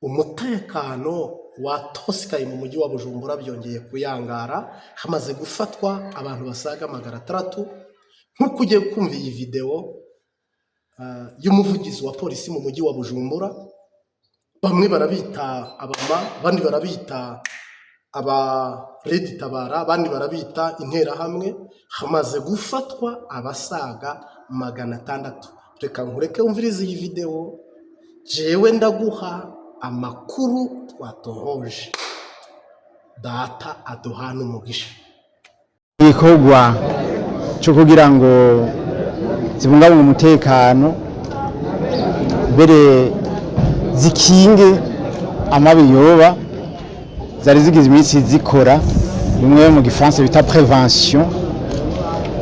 umutekano watosikaye mu mujyi wa Bujumbura byongeye kuyangara hamaze gufatwa abantu basaga 600 nk'uko ugiye kumva iyi video y'umuvugizi wa polisi mu mujyi wa Bujumbura. Bamwe barabita abama, abandi barabita aba Red Tabara, abandi barabita interahamwe. Hamaze gufatwa abasaga 600. Reka nkureke umvirize iyi video, jewe ndaguha amakuru twatohoje, data aduhana umugisha. Igikorwa cyo kugira ngo zibungabunge umutekano mbere zikinge amabi yoba zari zigize iminsi zikora bimwe mu gifaransa bita prevention.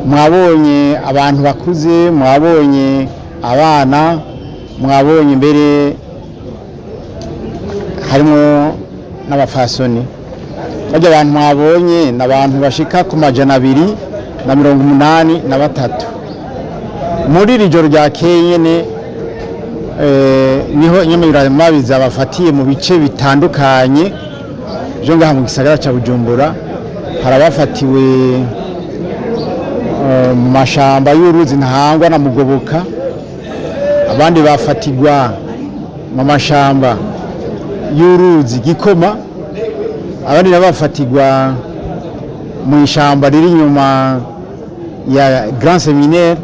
Mwabonye abantu bakuze, mwabonye abana, mwabonye mbere harimo n'abafasoni. Bajya abantu mwabonye n'abantu bashika ku 283. Muri rijoro rya Kenyene niho inyamiramabi zabafatiye mu bice bitandukanye byo ngaha mu gisagara ca Bujumbura. Harabafatiwe mu mashamba y'uruzi Ntahangwa na Mugoboka, abandi bafatirwa mu mashamba y'uruzi Gikoma, abandi bafatirwa mu ishamba riri nyuma ya Grand Seminaire.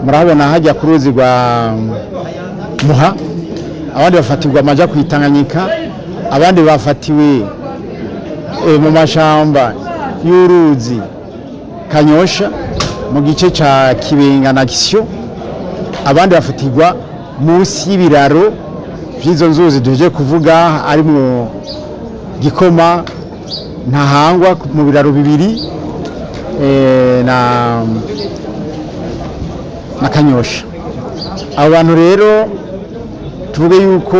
Murabona hajya ku ruzi rwa Muha, abandi bafatirwa amaja kwitanganyika, abandi bafatiwe mu mashamba y'uruzi Kanyosha mu gice ca Kibenga na Gisyo, abandi bafatirwa munsi y'ibiraro by'izo nzuzi duje kuvuga ari mu Gikoma Ntahangwa mu biraro bibiri na Kanyosha. Abo bantu rero tuvuge yuko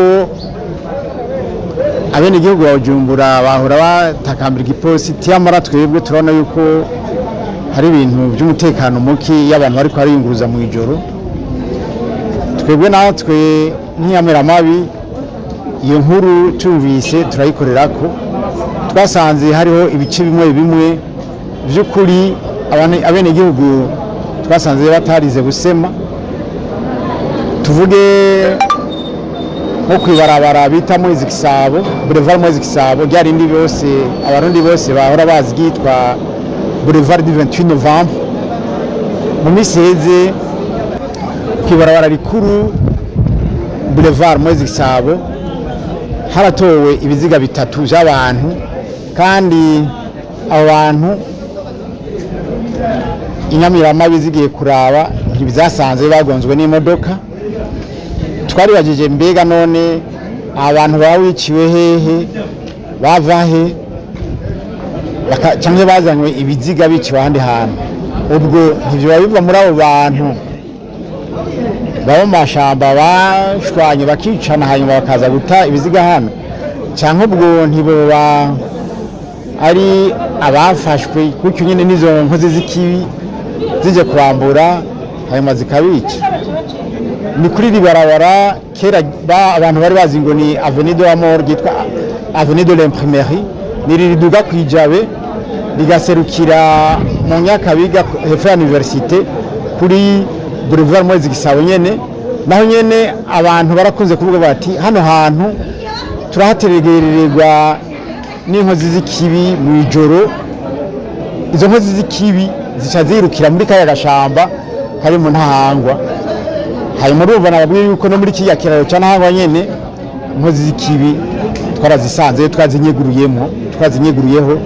abene igihugu wa Bujumbura bahora batakambira igipolisi, amara twebwe turabona yuko hari ibintu by'umutekano muke y'abantu bari kwariyunguruza mu ijoro. Twebwe natwe nk'inyamiramabi iyo nkuru tumvise turayikorerako, twasanze hariho ibice bimwe bimwe by'ukuri abene igihugu twasanze batarize gusema. Tuvuge nko kwibarabara bita Mwezi Gisabo, Boulevard Mwezi Gisabo, ryari ndi bose abarundi bose bahora bazi gitwa Boulevard du 28 Novembre. Mu miseze kwibarabara rikuru Boulevard Mwezi Gisabo haratowe ibiziga bitatu by'abantu, kandi abantu inyamiramabi zigiye kuraba ntibizasanze bagonzwe n'imodoka. Twaribagije mbega none abantu bawiciwe hehe, bava he, cyangwa bazanywe ibiziga biciwe ahandi hantu? Ubwo ntibyo biva muri abo bantu baba mu mashamba bashwanye bakicana hanyuma bakaza guta ibiziga hano, cyangwa ubwo ntibo ari abafashwe kuko nyine nizo nkozi z'ikibi zije kurambura hanyuma zikabica? Ni kuri ribarabara kera abantu bari bazi ngo ni Avenue de la Mort, gitwa Avenue de l'Imprimerie, niririduga kwijabe rigaserukira mu Nyakabiga hepfo ya Université kuri Boulevard Mwezi Gisabo nyene. Naho nyene abantu barakunze kuvuga bati hano hantu turahateregererwa n'inkozi z'ikibi mu ijoro. Izo nkozi z'ikibi zica zirukira muri kaya gashamba kari mu Ntahangwa. Hanyuma urumva nababwiye yuko no muri kiya kiraro cya Ntahangwa nyene inkozi z'ikibi twarazisanze, twazinyeguriyeho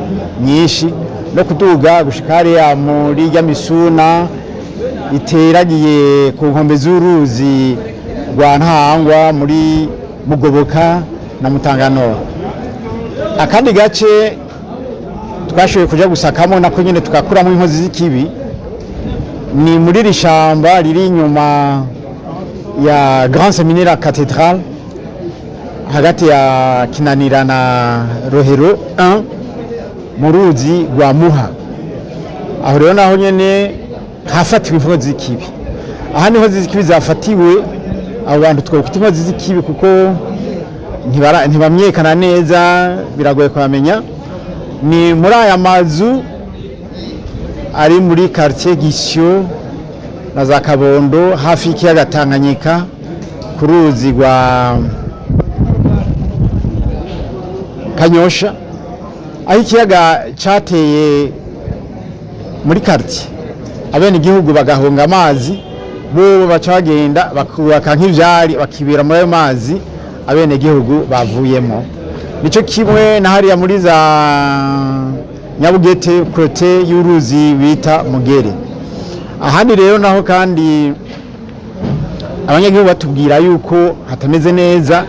nyinshi, no kuduga gushika hariya muri ya Misuna iteragiye ku nkombe z'uruzi rwa Ntahangwa muri Mugoboka na Mutangano. Akandi gace twashoboye kuja gusakamo nako nyene tukakuramo inkozi z'ikibi ni muri rishamba riri inyuma ya Grand Seminaire Cathédrale hagati ya Kinanira na Rohero 1 mu ruzi rwa Muha. Aho rero naho nyene hafatiwe inkozi z'ikibi. Aha niho z'ikibi zafatiwe abo bantu twakwita inkozi z'ikibi kuko ntibamyekana neza, biragoye kubamenya. Ni muri aya mazu ari muri quartier Gisyo na za Kabondo hafi y'ikiyaga Tanganyika ku ruzi rwa Kanyosha, aho ikiyaga cyateye muri quartier. Abene igihugu bagahunga amazi, bo baca bagenda bakubaka nk'ivyari bakibira muri ayo mazi abene igihugu bavuyemo. Nico kimwe na hariya muri za Nyabugete kote y'uruzi bita Mugere. Ahandi rero naho kandi abanyagihugu batubwira yuko hatameze neza,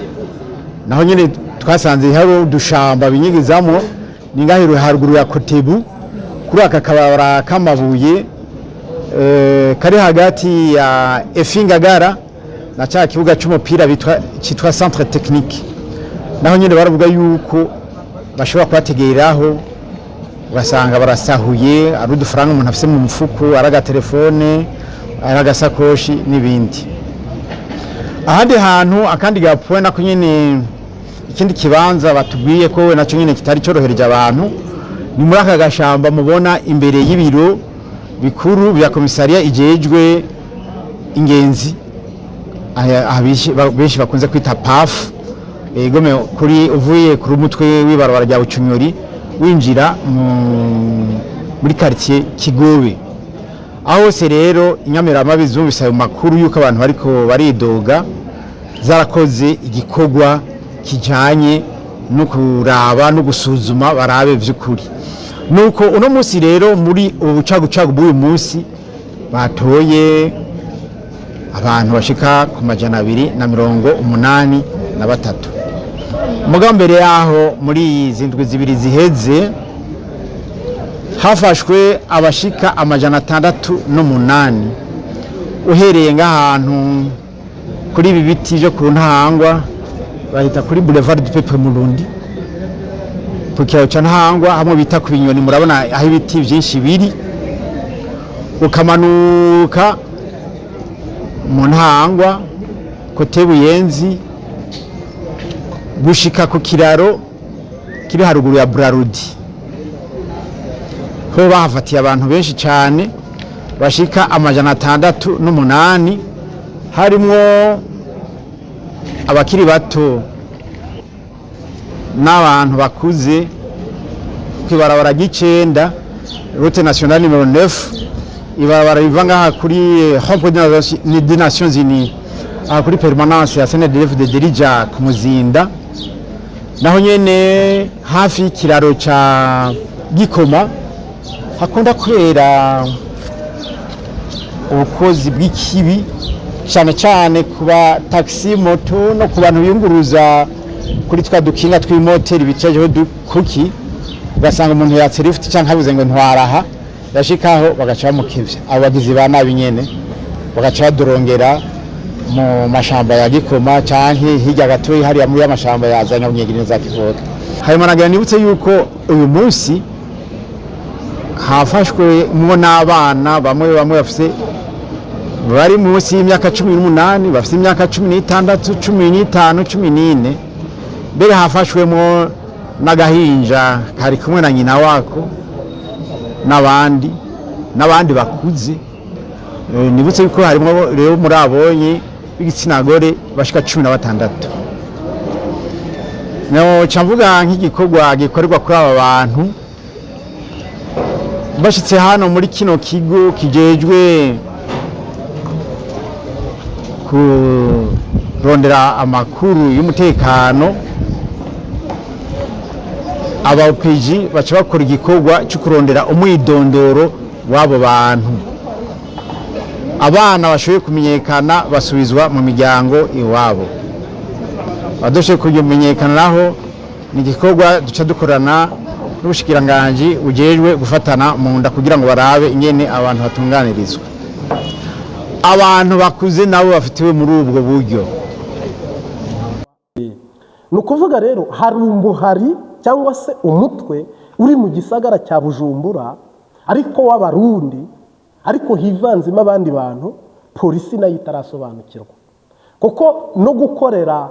naho nyene twasanze hari udushamba binyigizamo ningahero haruguru ya Kotebu kuri aka kabara kamabuye kari hagati ya Efingagara na cya kibuga cy'umupira cyitwa Centre Technique. Naho nyine baravuga yuko bashobora kubategeraho ugasanga barasahuye ari udufaranga umuntu afise mu mufuko, araga telefone, araga sakoshi n'ibindi. Ahandi hantu akandi gapfuwe nako nyine ikindi kibanza batubwiye ko we nacyo nyine kitari cyorohereje abantu ni muri aka gashamba mubona imbere y'ibiro bikuru bya komisariya ijejwe ingenzi benshi bakunze kwita PAF. Egome kuri uvuye kuri umutwe w'ibarabara rya Bucunyori winjira muri quartier Kigobe. Aho se rero Inyamirama bizumvise ayo makuru yuko abantu bariko baridoga, zarakoze igikorwa kijanye no kuraba no gusuzuma barabe vy'ukuri. Nuko uno munsi rero muri ubu bucagucagu bw'uyu munsi batoye abantu bashika ku 283. Muga mbere yaho muri izi ndwi zibiri ziheze hafashwe abashika 608 uhereye ngahantu kuri ibi biti byo ku Ntahangwa bahita kuri Boulevard du Peuple Murundi kukiraho cya Ntahangwa hamwe bita ku Binyoni. Murabona aho ibiti byinshi biri, ukamanuka mu Ntahangwa kote Buyenzi gushika ku kiraro kiri haruguru ya Brarudi. Ho bahafatiye abantu benshi cyane bashika 608, harimo abakiri bato n'abantu bakuze. Kwibarabara ry'icenda route nationale numero 9 ibarabara riva ngaha kuri Rond-Point des Nations Unies kuri permanence ya CNDF de Derija ku Muzinda, naho nyene hafi kiraro ca Gikoma hakunda kubera ubukozi bw'ikibi cyane cyane kuba taxi moto no ku bantu biyunguruza kuri twa dukinga tw'imoteri bicajeho dukuki, ugasanga umuntu yatse lift cyangwa habuze ngo ntwaraha yashikaho bagaca bamukivya. Abagizi ba nabi nyene bagaca badorongera mu mashamba ya Gikoma canke hirya gatoyi hariya muri amashamba yazanya Bunyegeri za Kivoga. Harimo nagira nibutse yuko uyu munsi hafashwe mu n'abana bamwe bafise bari munsi y'imyaka 18, bafise imyaka 16, 15, 14. Mbere hafashwemo n'agahinja kari kumwe na nyina wako n'abandi bakuze. Nibutse yuko harimo rero muri abonye b'igitsina gore bashika 16. No camvuga nk'igikorwa gikorerwa kuri aba bantu bashitse hano muri kino kigo kijejwe kurondera amakuru y'umutekano. Aba OPG baca bakora igikorwa cyo kurondera umwidondoro w'abo bantu. Abana bashoboye kumenyekana basubizwa mu miryango iwabo, badoshe kumenyekana naho ni igikorwa duca dukorana n'ubushikiranganje ujejwe gufatana mu nda kugira ngo barabe ingene abantu batunganirizwa. Abantu bakuze nabo bafitiwe muri ubwo buryo. Nukuvuga rero hari umuhari cyangwa se umutwe uri mu gisagara cya Bujumbura ariko w'abarundi, ariko hivanzemo abandi bantu polisi nayo itarasobanukirwa, kuko no gukorera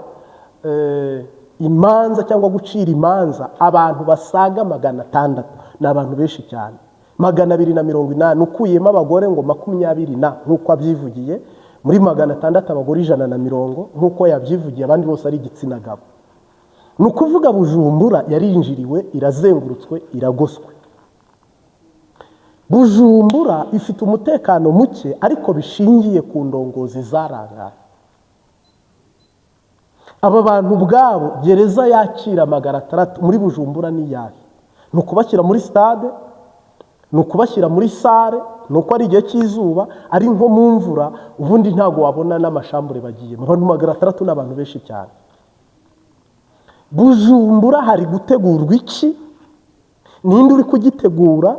imanza cyangwa gucira imanza abantu basaga 600. Ni abantu benshi cyane, 280 ukuyemo abagore ngo 20 nk'uko abyivugiye, muri 600 abagore 110 nk'uko yabyivugiye, abandi bose ari igitsina gabo. Ni ukuvuga Bujumbura yarinjiriwe, irazengurutswe, iragoswe. Bujumbura ifite umutekano muke ariko bishingiye ku ndongozi zarangaye. Aba bantu ubwabo gereza yakira 600 muri Bujumbura ni yahe? Ni ukubashyira muri stade, ni ukubashyira muri sare, ni uko ari igihe cy'izuba, ari nko mu mvura, ubundi ntago wabona n'amashambure bagiye. Abantu 600 n'abantu benshi cyane. Bujumbura hari gutegurwa iki? Ninde uri kugitegura?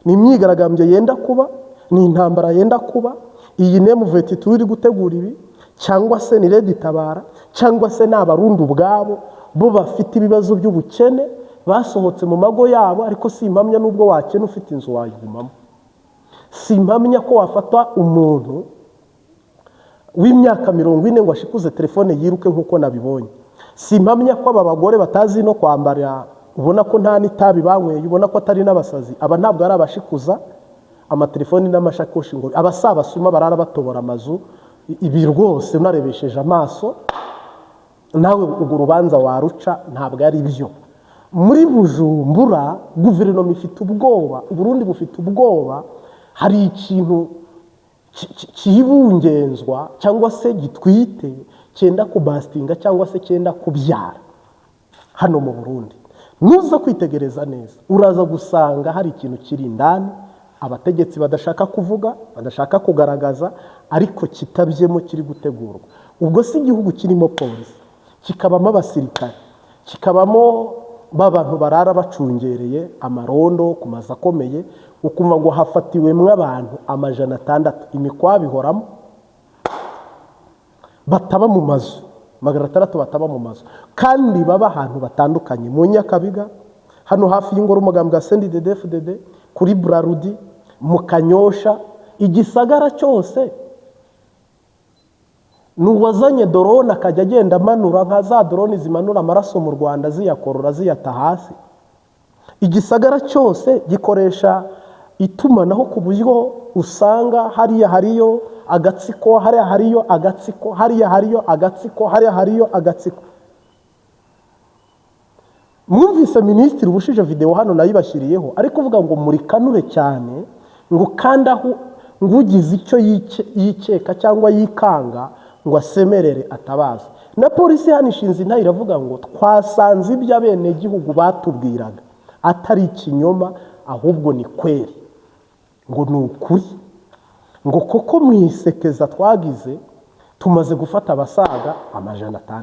Ni imyigaragambyo yenda kuba? Ni intambara yenda kuba? Iyi nemuveti turi gutegura ibi? Cyangwa se ni Red Tabara? Cyangwa se n'abarundi ubwabo bo bafite ibibazo by'ubukene basohotse mu mago yabo? Ariko simpamya nubwo wakena ufite inzu wayigumamo. Simpamya ko wafata umuntu w'imyaka 40 ngo ashikuze telefone yiruke nk'uko nabibonye. Simpamya ko aba bagore batazi no kwambara, ubona ko nta n'itabi banyweye, ubona ko atari n'abasazi. Aba ntabwo ari abashikuza amatelefoni n'amashakoshi ngo abasabasuma barara batobora amazu. Ibi rwose unarebesheje amaso nawe ubwo rubanza waruca, ntabwo ari byo. Muri Bujumbura guverinoma ifite ubwoba, Uburundi bufite ubwoba, hari ikintu kibungenzwa cyangwa se gitwite cyenda kubastinga cyangwa se cyenda kubyara hano mu Burundi. Nuza kwitegereza neza uraza gusanga hari ikintu kiri indani abategetsi badashaka kuvuga, badashaka kugaragaza, ariko kitabyemo kiri gutegurwa. Ubwo si igihugu kirimo polisi, kikabamo abasirikare, kikabamo babantu barara bacungereye amarondo ku mazu akomeye, ukumva ngo hafatiwemwe abantu 600, imikwa bihoramo, bataba mu mazu 600 bataba mu mazu, kandi baba ahantu batandukanye, mu Nyakabiga hano hafi y'ingoro umugambwe CNDD-FDD, kuri Brarudi, mu Kanyosha, igisagara cyose. Nuwazanye drone akajya agenda manura nka za drone zimanura amaraso mu Rwanda ziyakorora ziyata hasi. Igisagara cyose gikoresha itumanaho ku buryo usanga hariya hariyo agatsiko, hariya hariyo agatsiko, hariya hariyo agatsiko, hariya hariyo agatsiko. Mwumvise minisitiri ubushije video hano nayibashyiriyeho ariko uvuga ngo muri kanure cyane, ngo kandaho ngugize icyo yikeka cyangwa yikanga ngo asemerere atabaza. Na polisi hano ishinze inta iravuga ngo twasanze ibyo abene gihugu batubwiraga atari ikinyoma ahubwo ni kweri, ngo ni ukuri, ngo koko mwisekeza twagize tumaze gufata abasaga 600.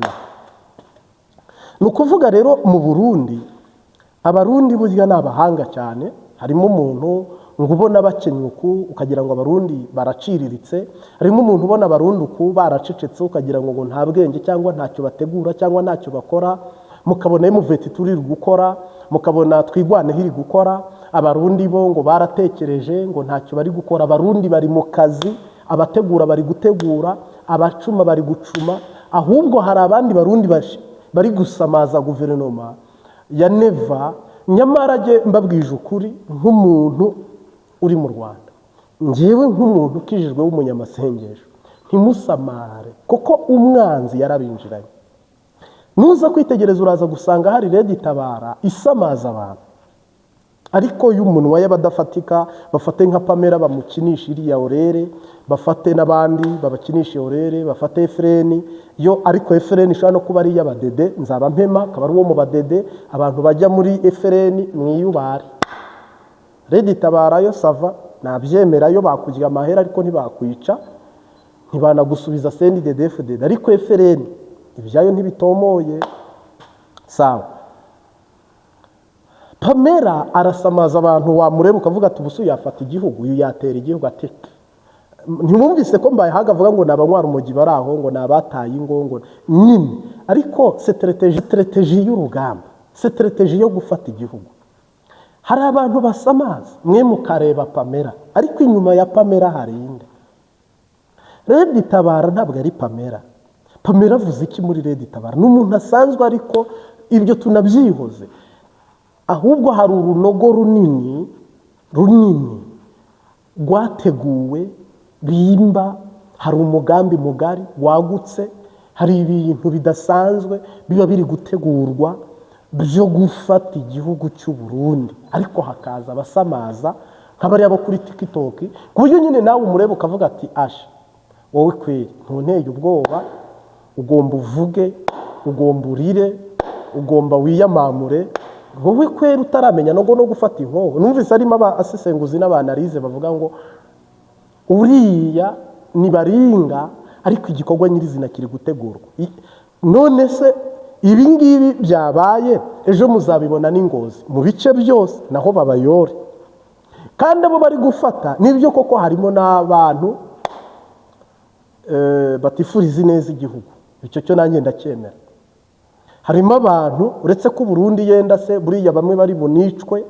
Nukuvuga rero mu Burundi abarundi burya nabahanga cyane. Harimo umuntu ngo ubona bakenyuku ukagira ngo abarundi baraciriritse, harimo umuntu ubona abarundi uku baracecetse ukagira ngo nta bwenge cyangwa ntacyo bategura cyangwa ntacyo bakora, mukabona emuveti turi gukora, mukabona twigwane hiri gukora. Abarundi bo ngo baratekereje ngo ntacyo bari gukora. Abarundi bari mu kazi, abategura bari gutegura, abacuma bari gucuma. Ahubwo hari abandi barundi bari gusamaza guverinoma ya Neva. Nyamara je mbabwije ukuri nk'umuntu uri mu Rwanda, njewe nk'umuntu ukijijwe w'umunyamasengesho, ntimusamare kuko umwanzi yarabinjiranye. Nuza kwitegereza uraza gusanga hari Red Tabara isamaza abantu, ariko y'umunwa y'abadafatika bafate nka Pamela bamukinisha iriya orere, bafate n'abandi babakinisha orere, bafate Efreni yo, ariko Efreni ishobora no kuba ari y'abadede, nzaba mpema akaba ari uwo mu badede. Abantu bajya muri Efreni mwiyubare. Red Tabara yo sava nabyemera, yo bakujya amahera ariko ntibakwica, ntibanagusubiza CNDD-FDD, ariko Efreni ibyayo ntibitomoye. Sawa, Pamela arasamaza abantu, wamureba ukavuga ati ubusu yafata igihugu, uyu yatera igihugu ate. Ntimwumvise ko mbaye haga avuga ngo nabanywa umugi baraho, ngo nabataye ingongo nyine, ariko strategy y'urugamba, strategy yo gufata igihugu. Hari abantu basamaza, mwe mukareba Pamela, ariko inyuma ya Pamela hari inde. Red Tabara ntabwo ari Pamela. Pamela avuze iki muri Red Tabara? N'umuntu asanzwe ariko ibyo tunabyihoze. Ahubwo hari urunogo runini rwateguwe bimba, hari umugambi mugari wagutse, hari ibintu bidasanzwe biba biri gutegurwa byo gufata igihugu cy'u Burundi, ariko hakaza abasamaza nk'abari abo kuri TikTok, ku buryo nyine nawe umureba ukavuga ati asha wowe kweri ntunteye ubwoba, ugomba uvuge, ugomba urire, ugomba wiyamamure, wowe kweri utaramenya no gufata inkoho. Numvise arimo abasesenguzi n'abanarize bavuga ngo uriya ni baringa ariko igikorwa nyirizina kiri gutegurwa. None se ibi ngibi byabaye ejo muzabibona n'Ingozi mu bice byose naho babayore, kandi abo bari gufata nibyo koko harimo n'abantu batifuriza neza igihugu. Icyo cyo nanjye ndacyemera. Harimo abantu uretse ko Burundi yenda se buriya bamwe bari bunicwe,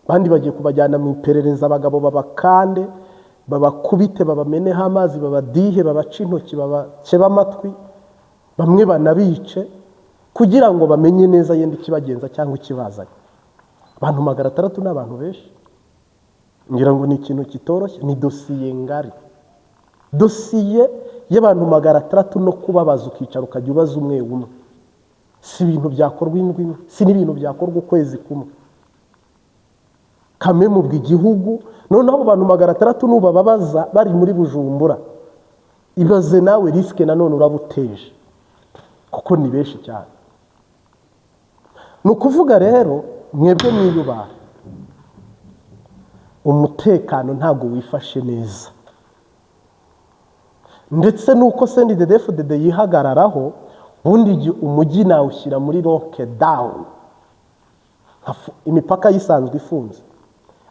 bandi bagiye kubajyana mu iperereza, abagabo babakande, babakubite, babameneho amazi, babadihe, babaca intoki, babakeba amatwi, bamwe banabice kugira ngo bamenye neza yenda ikibagenza cyangwa ikibazanye. Abantu 600 ni abantu benshi, ngira ngo ni ikintu kitoroshye, ni dosiye ngari, dosiye y'abantu 600 no kubabaza ukicara ukajya ubaza umwe umwe. Si ibintu byakorwa indwi, si n'ibintu byakorwa ukwezi kumwe. Kame mu bw'igihugu noneho abo bantu 600 nubababaza bari muri Bujumbura, ibaze nawe riske nanone urabuteje kuko ni benshi cyane. Nukuvuga rero mwebwe mwiyubaha, umutekano ntago wifashe neza, ndetse nuko CNDD-FDD yihagararaho, bundi umujyi nawe ushyira muri lockdown, imipaka yisanzwe ifunze,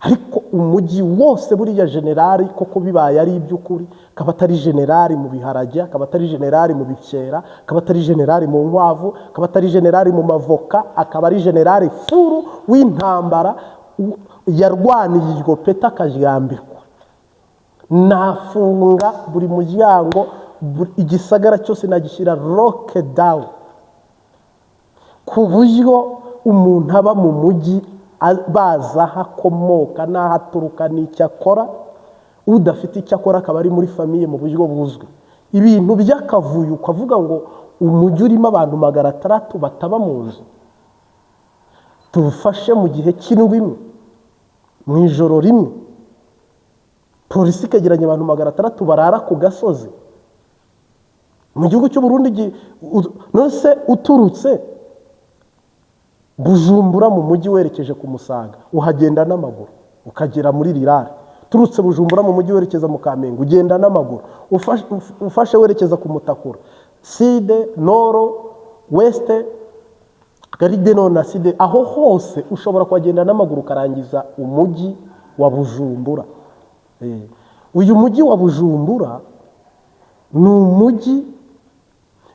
ariko umujyi wose buriya generali koko bibaye ari iby'ukuri, kaba atari generali mu biharage, kaba atari generali mu bikera, kaba atari generali mu nkwavu, kaba atari generali mu mavoka, akaba ari generali furu w'intambara yarwaniye iryo peta akajyambikwa, nafunga buri muryango, igisagara cyose nagishyira lockdown, ku buryo umuntu aba mu mujyi baza hakomoka n'ahaturuka n'icyo akora, udafite icyo akora akaba ari muri famiye mu buryo buzwi. Ibintu by'akavuyo ukavuga ngo umujyi urimo abantu 600 bataba mu nzu, tufashe mu gihe cy'indwi imwe, mu ijoro rimwe polisi ikegeranya abantu 600 barara ku gasozi mu gihugu cy'u Burundi. Nose uturutse Bujumbura mu mujyi werekeje ku Musaga, uhagenda n'amaguru ukagera muri Rirare. Turutse Bujumbura mu mujyi werekeza mu Kamenge, ugenda n'amaguru. Ufashe werekeza ku Mutakura, Side, Noro, Weste, Garide no na Side, aho hose ushobora kugenda n'amaguru karangiza umujyi wa Bujumbura. Uyu mujyi wa Bujumbura ni umujyi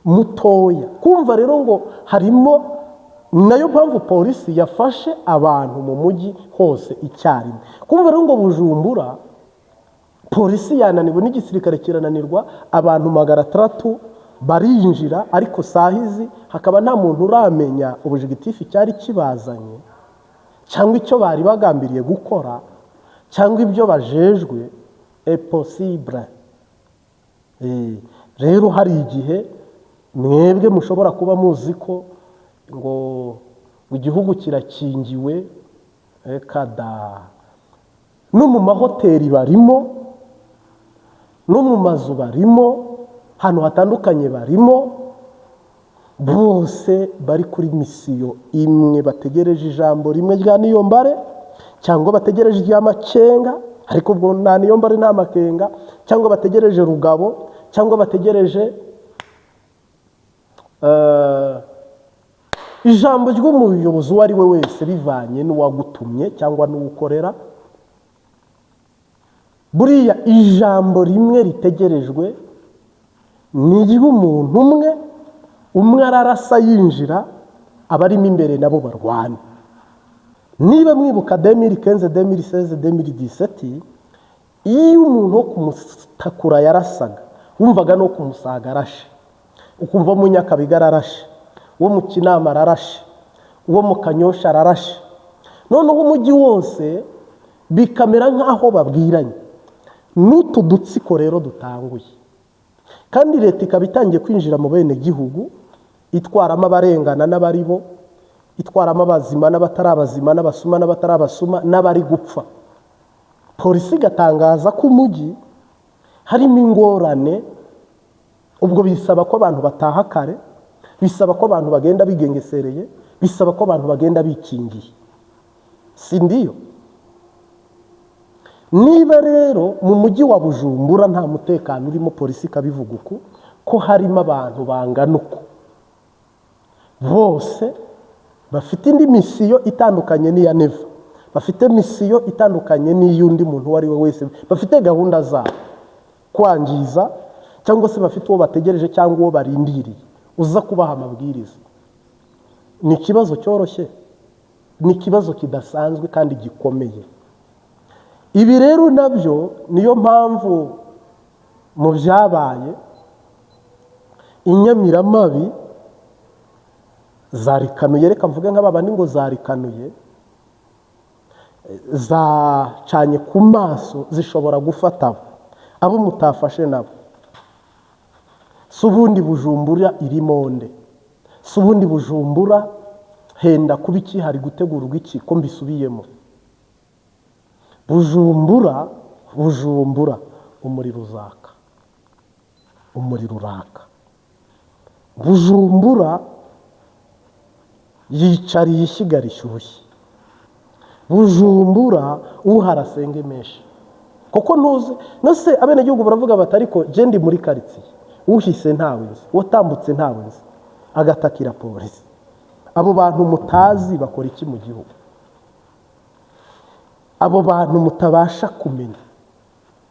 mutoya. Kumva rero ngo harimo, nayo mpamvu polisi yafashe abantu mu mujyi hose icyarimwe. Kumva rero ngo Bujumbura polisi yananiwe n'igisirikare kirananirwa, abantu 600 barinjira, ariko sahizi hakaba nta muntu uramenya ubujigitifu cyari kibazanye cyangwa icyo bari bagambiriye gukora cyangwa ibyo bajejwe. Impossible. Rero hari igihe mwebwe mushobora kuba muzi ko ngo igihugu kirakingiwe, kada no mu mahoteli barimo, no mu mazu barimo, hano hatandukanye barimo, bose bari kuri misiyo imwe, bategereje ijambo rimwe rya Niyombare cyangwa bategereje irya Makenga, ariko ubwo nta Niyombare nta Makenga, cyangwa bategereje Rugabo, cyangwa bategereje ijambo ry'umuyobozi uwo ari we wese bivanye n'uwagutumye cyangwa n'uwukorera. Buriya ijambo rimwe ritegerejwe ni iry'umuntu umwe ararasa yinjira, abarimo imbere nabo barwana. Niba mwibuka 2015, 2016, 2017, iyo umuntu wo kumutakura yarasaga, wumvaga no kumusaga arashe. ukumva mu Nyakabiga ararashe, uwo mu Kinama ararashe, uwo mu Kanyosha ararashe, noneho umujyi wose bikamera nk'aho babwiranye. N'utu dutsiko rero dutanguye, kandi leta ikaba itangiye kwinjira mu bene gihugu, itwaramo abarengana n'abari bo, itwaramo abazima n'abatari abazima, n'abasuma n'abatari abasuma, n'abari gupfa. Polisi igatangaza ko umujyi harimo ingorane, ubwo bisaba ko abantu bataha kare, bisaba ko abantu bagenda bigengesereye, bisaba ko abantu bagenda bikingiye. Si ndiyo? Niba rero mu mujyi wa Bujumbura nta mutekano urimo, polisi ikabivuga uku, ko harimo abantu bangana uku, bose bafite indi misiyo itandukanye n'iya Neva, bafite misiyo itandukanye n'iy'undi muntu uwo ari we wese, bafite gahunda zabo, kwangiza cyangwa se bafite uwo bategereje cyangwa uwo barindiriye uza kubaha amabwiriza. Ni ikibazo cyoroshye, ni ikibazo kidasanzwe kandi gikomeye. Ibi rero nabyo niyo mpamvu mu byabaye inyamiramabi zarikanuye, reka mvuge nk'ababandi ngo zarikanuye, zacanye ku maso, zishobora gufata abo mutafashe nabo. Si ubundi Bujumbura irimo nde? Si ubundi Bujumbura henda kuba iki, hari gutegurwa iki ko mbisubiyemo? Bujumbura umuriro uzaka, umuriro uraka. Bujumbura yicariye ishyiga rishyushye. Bujumbura uharasenga menshi, kuko ntuzi nose abenegihugu baravuga bati ariko je ndi muri quartier, uhise ntawe nzi, watambutse ntawe nzi, agatakira polisi. Abo bantu mutazi bakora iki mu gihugu? Abo bantu mutabasha kumenya.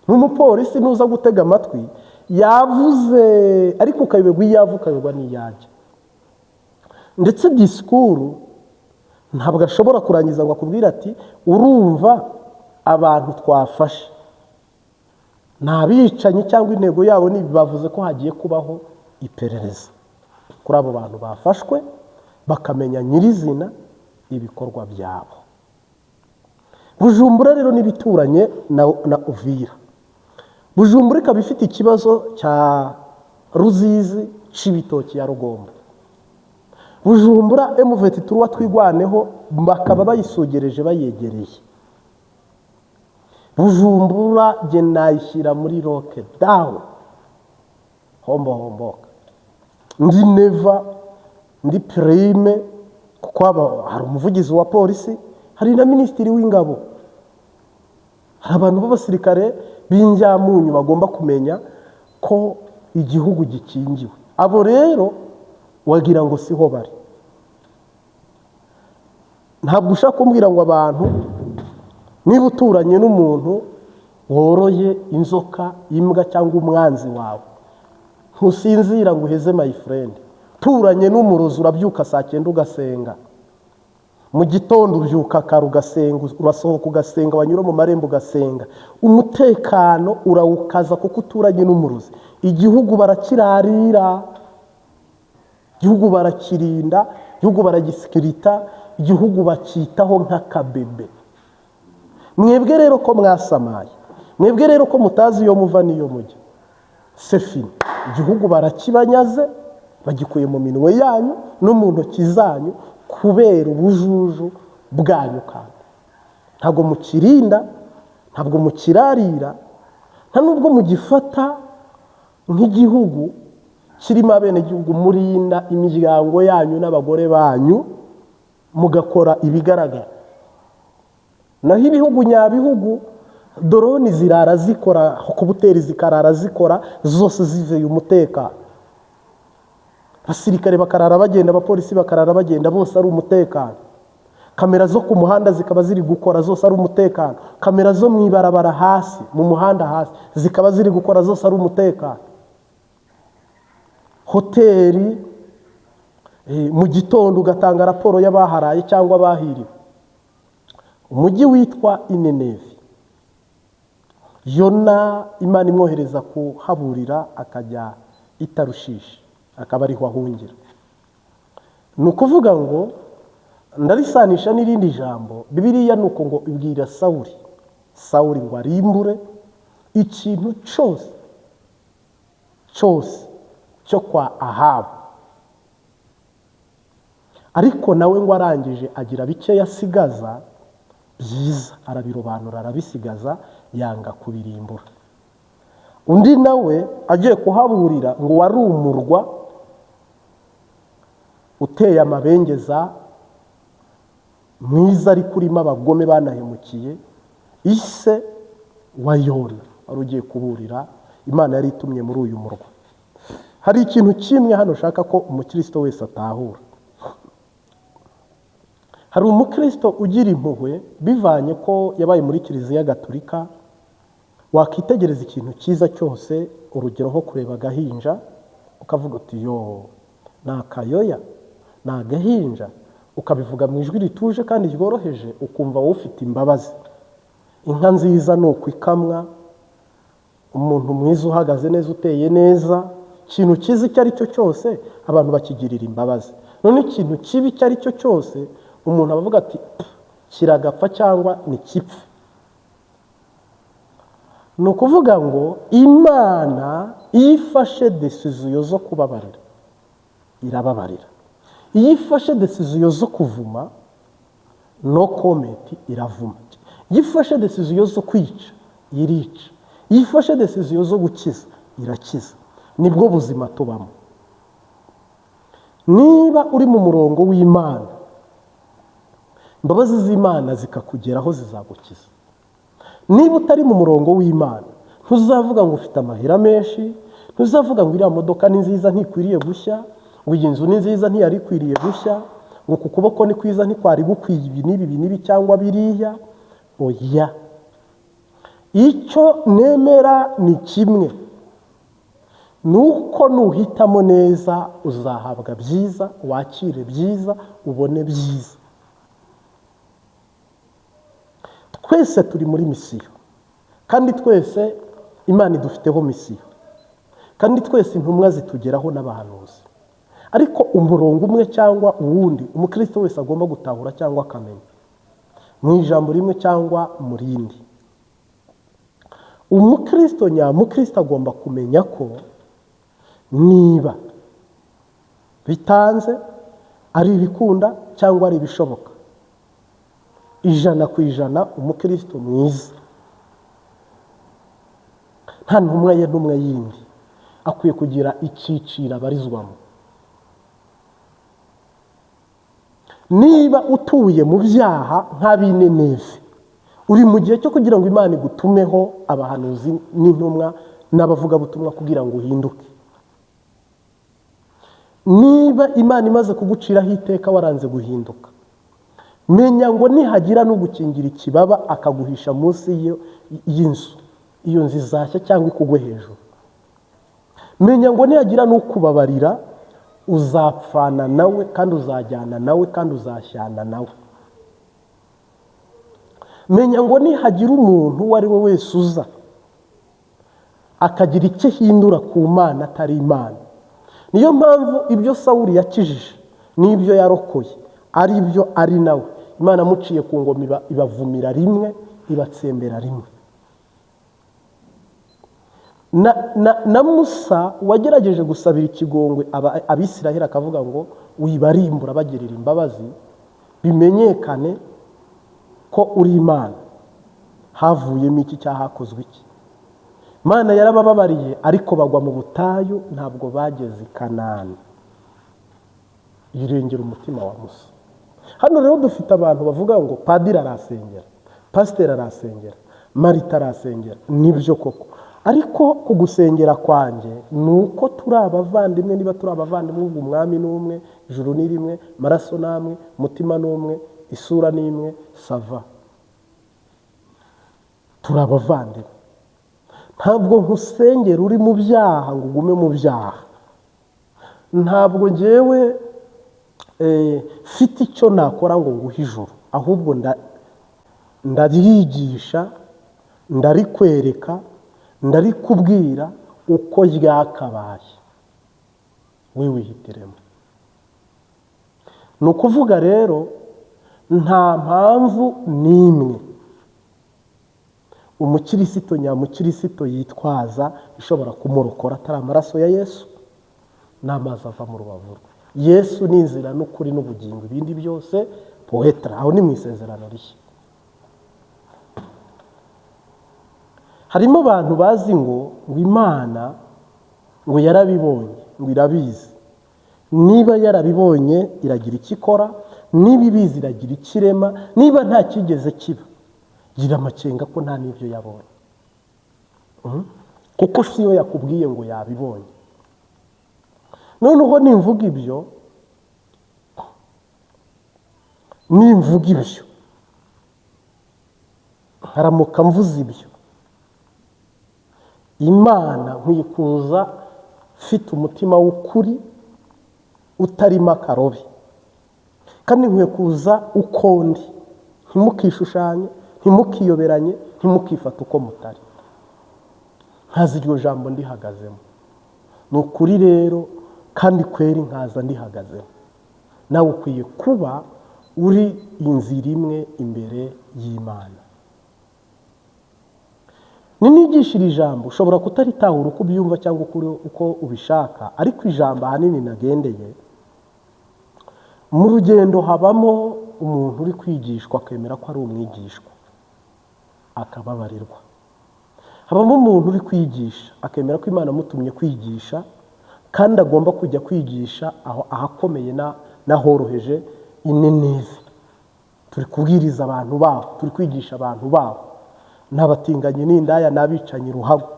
N'umupolisi nuza gutega amatwi yavuze, ariko ukayibegwa iyavu ukayibegwa n'iyajya. Ndetse disikuru ntabwo ashobora kurangiza ngo akubwire ati urumva abantu twafashe nta bicanyi cyangwa intego yabo ni bavuze ko hagiye kubaho iperereza kuri abo bantu bafashwe, bakamenya nyirizina ibikorwa byabo. Bujumbura rero nibituranye na Uvira. Bujumbura ikaba ifite ikibazo cya Ruzizi, Cibitoki ya Rugombo. Bujumbura M23 twigwaneho bakaba bayisugereje bayegereye. Bujumbura je nayishyira muri lockdown, homboka. Ndi Neva, ndi Prime, kuko hari umuvugizi wa polisi, hari na minisitiri w'ingabo, hari abantu b'abasirikare b'injyamunyu bagomba kumenya ko igihugu gikingiwe. Abo rero wagira ngo siho bari. Ntabwo ushaka kumbwira ngo abantu niba uturanye n'umuntu woroye inzoka, imbwa cyangwa umwanzi wawe, ntusinzira ngo uheze my friend. Turanye n'umurozi urabyuka saa 9 ugasenga, mu gitondo ubyuka kare ugasenga, urasohoka ugasenga, wanyura mu marembo ugasenga. Umutekano urawukaza kuko uturanye n'umurozi. Igihugu barakirarira, igihugu barakirinda, igihugu baragisikirita, igihugu bakitaho nk'akabebe. Mwebwe rero ko mwasamaye, mwebwe rero ko mutazi iyo muva niyo mujya, sefini igihugu barakibanyaze, bagikuye mu minwe yanyu no mu ntoki zanyu kubera ubujuju bwanyu. Kandi ntabwo mukirinda, ntabwo mukirarira, nta nubwo mugifata nk'igihugu kirimo abenegihugu. Murinda imiryango yanyu n'abagore banyu, mugakora ibigaragara. Naho ibihugu nyabihugu, doroni zirara zikora, kubuteri zikarara zikora, zose ziveye umutekano. Abasirikare bakarara bagenda, abapolisi bakarara bagenda, bose ari umutekano. Kamera zo ku muhanda zikaba ziri gukora, zose ari umutekano. Kamera zo mu ibarabara hasi, mu muhanda hasi, zikaba ziri gukora, zose ari umutekano. Hoteli mu gitondo ugatanga raporo y'abaharaye cyangwa bahiriwe. Umujyi witwa Inenevi, Yona Imana imwohereza kuhaburira akajya itarushisha. akaba ariho ahungira. Ni ukuvuga ngo ndarisanisha n'irindi jambo, Bibiliya ni uko ngo ibwira Sawuli ngo arimbure ikintu cyose cyo kwa Ahabu, ariko nawe ngo arangije agira bike yasigaza byiza, arabirobanura arabisigaza, yanga kubirimbura. Undi nawe agiye kuhaburira ngo wari umurwa uteye amabengeza mwiza, ariko urimo abagome banahemukiye, ise wa Yona wari ugiye kuburira, Imana yari itumye muri uyu murwa. Hari ikintu kimwe hano ushaka ko umukristo wese atahura. Hari umukristo ugira impuhwe bivanye ko yabaye muri Kiliziya Gatolika, wakitegereza ikintu cyiza cyose, urugero nko kureba agahinja ukavuga uti yo ni akayoya, ni agahinja, ukabivuga mu ijwi rituje kandi ryoroheje, ukumva wowe ufite imbabazi. Inka nziza ni uko ikamwa, umuntu mwiza uhagaze neza uteye neza, ikintu cyiza icyo ari cyo cyose abantu bakigirira imbabazi. None ikintu kibi icyo ari cyo cyose umuntu abavuga ati kiragapfa cyangwa ni kipfe. Ni ukuvuga ngo Imana iyo ifashe decision zo kubabarira irababarira, iyo ifashe decision zo kuvuma no comment iravuma, iyo ifashe decision zo kwica irica, iyo ifashe decision zo gukiza irakiza. Nibwo buzima tubamo. Niba uri mu murongo w'Imana, imbabazi z'Imana zikakugeraho zizagukiza. Niba utari mu murongo w'Imana, ntuzavuga ngo ufite amahera menshi, ntuzavuga ngo iriya modoka ni nziza ntikwiriye gushya, ngo iyi nzu ni nziza ntiyari ikwiriye gushya, ngo ku kuboko ni kwiza ntikwari gukwiye ibi n'ibi cyangwa biriya. Oya, icyo nemera ni kimwe, nuko nuhitamo neza uzahabwa byiza, wakire byiza, ubone byiza. Twese turi muri misiyo, kandi twese Imana idufiteho misiyo, kandi twese intumwa zitugeraho n'abahanuzi. Ariko umurongo umwe cyangwa uwundi umukristo wese agomba gutahura cyangwa akamenya, mu ijambo rimwe cyangwa mu rindi. Umukristo nyamukristo agomba kumenya ko niba bitanze ari ibikunda cyangwa ari ibishoboka, 100% umukristo mwiza, nta ntumwa ye n'umwe yindi, akwiye kugira icyiciro abarizwamo. Niba utuye mu byaha nk'ab'Nineve, uri mu gihe cyo kugira ngo Imana igutumeho abahanuzi n'intumwa n'abavugabutumwa kugira ngo uhinduke. Niba Imana imaze kuguciraho iteka waranze guhinduka, menya ngo nihagira no gukingira ikibaba akaguhisha munsi y'inzu, iyo nzu izashya cyangwa ikugwe hejuru. Menya ngo nihagira no kubabarira uzapfana nawe kandi uzajyana nawe kandi uzashyana nawe. Menya ngo nihagira umuntu uwo ari we wese uza akagira icyo hindura ku Mana atari Imana. Niyo mpamvu ibyo Sawuli yakijije n'ibyo yarokoye ari byo ari nawe Imana amuciye ku ngoma ibavumira rimwe, ibatsembera rimwe. Na Musa wagerageje gusabira ikigongwe Abisiraheli akavuga ngo wibarimbura bagirira imbabazi, bimenyekane ko uri Imana. Havuyemo iki cyahakozwe iki? Imana yarabababariye ariko bagwa mu butayu, ntabwo bageze i Kanani. Yirengera umutima wa Musa. Hano rero dufite abantu bavuga ngo padiri arasengera, pasiteri arasengera, marita arasengera. Nibyo koko, ariko kugusengera kwanjye nuko turi abavandimwe. Niba turi abavandimwe, umwami n'umwe, ijuru ni rimwe, maraso namwe, umutima n'umwe, isura n'imwe, sava, turi abavandimwe. Ntabwo nkusengera uri mu byaha ngo ugume mu byaha. Ntabwo ngewe mfite icyo nakora ngo nguhe ijuru, ahubwo ndariyigisha, ndarikwereka, ndarikubwira uko ryakabaye. we wihitiremo. Ni ukuvuga rero nta mpamvu n'imwe umukirisito nyamukirisito yitwaza ishobora kumurokora atari amaraso ya Yesu n'amazi ava mu rubavu rwe. Yesu ni inzira n'ukuri n'ubugingo, ibindi byose poetra. Aho ni mu isezerano rishya. Harimo abantu bazi ngo Imana ngo yarabibonye, ngo irabizi. Niba yarabibonye iragira icyo ikora, niba ibizi iragira ikirema, niba nta kigeze kiba gira amakenga ko nta n'ibyo yabonye. Kuko siyo yakubwiye ngo yabibonye. Noneho nimvuga ibyo haramuka mvuze ibyo, Imana nkwiye kuza ufite umutima w'ukuri utarimo akarobe, kandi nkwiye kuza uko ndi, ntimukishushanye, ntimukiyoberanye, ntimukifate uko mutari. Nkazi iryo jambo ndihagazemo. Ni ukuri rero kandi kweri nkaza ndihagazemo. Nawe ukwiye kuba uri inzira imwe imbere y'Imana. Ninigishira ijambo ushobora kutaritahura uko ubyumva cyangwa uko ubishaka, ariko ijambo ahanini nagendeye mu rugendo habamo umuntu uri kwigishwa akemera ko ari umwigishwa akababarirwa. Habamo umuntu uri kwigisha akemera ko Imana amutumye kwigisha kandi agomba kujya kwigisha aho ahakomeye n'ahoroheje inenezi. Turi kubwiriza abantu babo, turi kwigisha abantu babo, n'abatinganye n'indaya n'abicanye ruhago,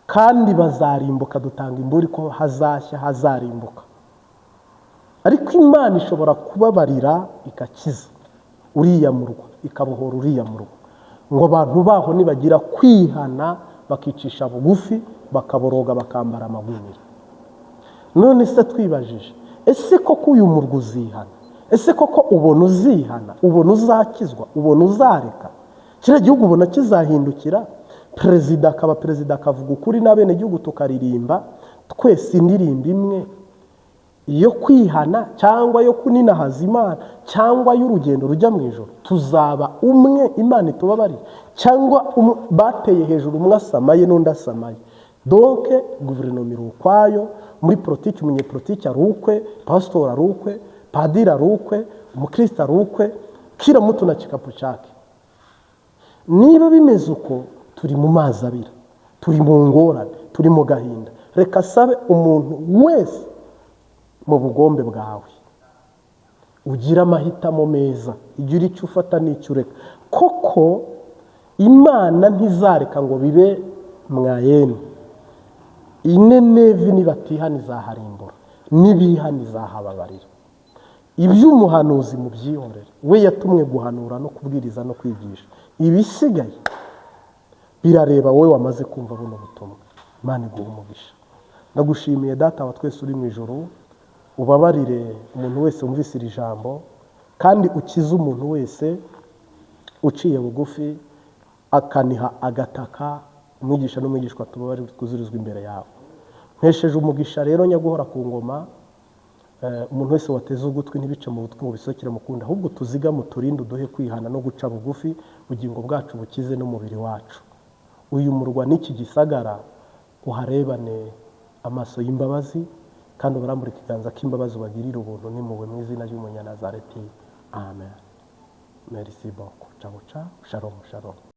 kandi bazarimbuka. Dutanga imburi ko hazashya hazarimbuka, ariko Imana ishobora kubabarira igakiza uriya murwa, ikabohora uriya murwa, ngo abantu baho nibagira kwihana bakicisha bugufi bakaboroga bakambara amagunira. None se twibajije, ese koko uyu murwa uzihana? Ese koko ubona uzihana? Ubona uzakizwa? Ubona uzareka? Kiriya gihugu ubona kizahindukira? Perezida akaba perezida akavuga ukuri n'abene gihugu tukaririmba twese indirimbo imwe iyo kwihana cyangwa yo kuninahaza Imana cyangwa y'urugendo rujya mu ijoro? Tuzaba umwe, Imana itubabarire? Cyangwa bateye hejuru umwe asamaye n'undi asamaye? Donc guverinoma iri ukwayo, muri politiki umunyepolitiki ari ukwe, pasitori ari ukwe, padiri ari ukwe, umukristo ari ukwe, kila mtu na kikapu chake. Niba bimeze uko, turi mu mazi abira, turi mu ngorane, turi mu gahinda. Reka sabe umuntu wese mu bugombe bwawe ugira amahitamo meza, igira icyo ufata n'icyo ureka. Koko Imana ntizareka ngo bibe mwayene. Inenevi nibatihana izaharimbura, nibihana izahababarira. Iby'umuhanuzi mu byihorere, we yatumwe guhanura no kubwiriza no kwigisha. Ibisigaye birareba wowe wamaze kumva buno butumwa. Imana iguhe umugisha. Nagushimiye Data wa twese uri mu ijuru, ubabarire umuntu wese wumvise iri jambo, kandi ukize umuntu wese uciye bugufi akaniha agataka. Umwigisha n'umwigishwa tubabarire kuzurizwa imbere yawe. Mpesheje umugisha rero nyaguhora ku ngoma, umuntu wese wateze ugutwi ntibice mu butwi mu bisokere mukunda, ahubwo tuziga mu turinde uduhe kwihana no guca bugufi, ubugingo bwacu bukize n'umubiri wacu. Uyu murwa n'iki gisagara uharebane amaso y'imbabazi, kandi ubarambure ikiganza k'imbabazi ubagirire ubuntu n'impuhwe mu izina ry'Umunyanazareti. Amen. Merci beaucoup. Ciao ciao. Shalom shalom.